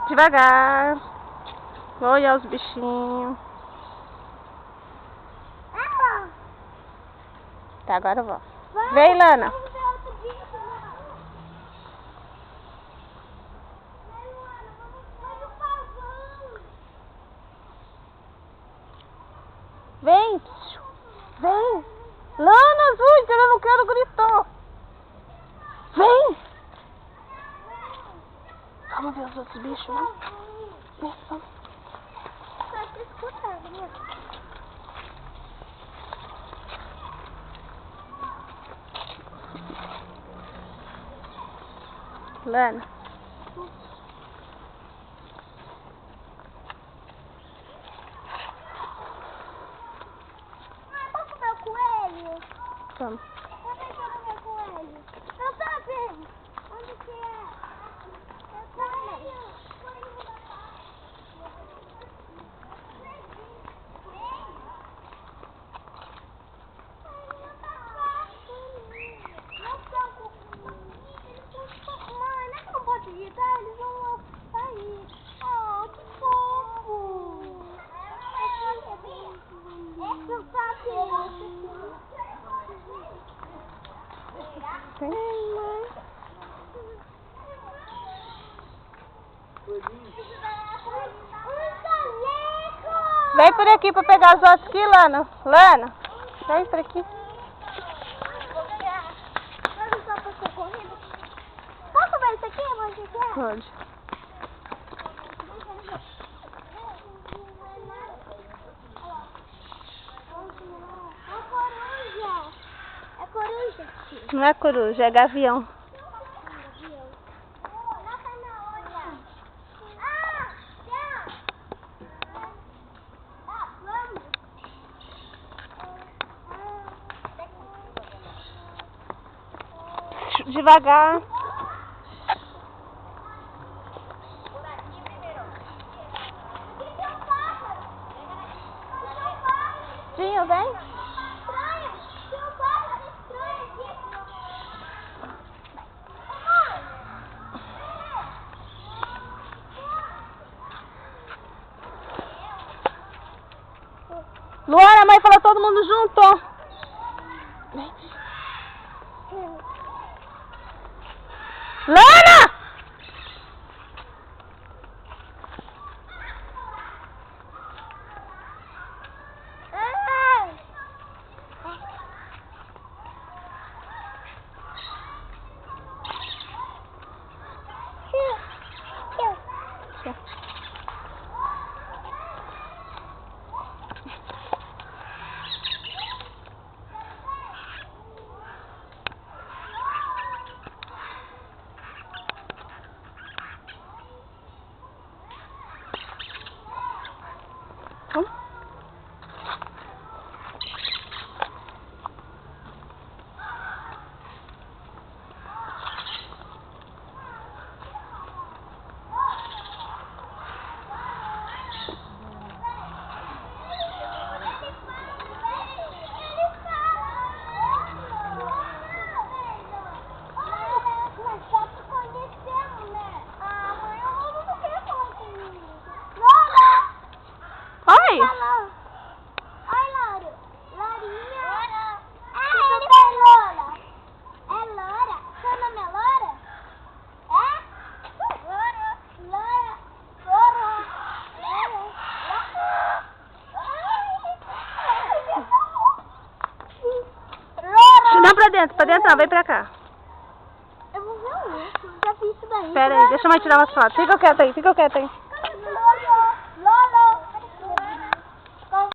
Devagar. Vou olhar os bichinhos. Tá, agora eu vou. Vem, Lana. Vem. Vem. Lana, Zúdia, eu não quero gritar. Vem. Vamos ver os outros bichos, né? Vamos. Lana. Posso ver o coelho? Vamos. Onde é que eu vou ver o coelho? Eu tô vendo. Onde que é? É coelho. Eles vão sair. Oh, que fofo! Eu Vem por aqui pra pegar os outros aqui, Lana. Lana, vem por aqui. Posso ver isso aqui, mãe? Pode. É coruja. Não é coruja, é gavião. Devagar. Tinho, vem. Luana, a mãe falou todo mundo junto. Lana! Não, pra dentro não, vem pra cá. Eu vou ver o outro, já fiz isso daí. Espera aí, deixa eu tirar umas fotos. Fica quieto aí.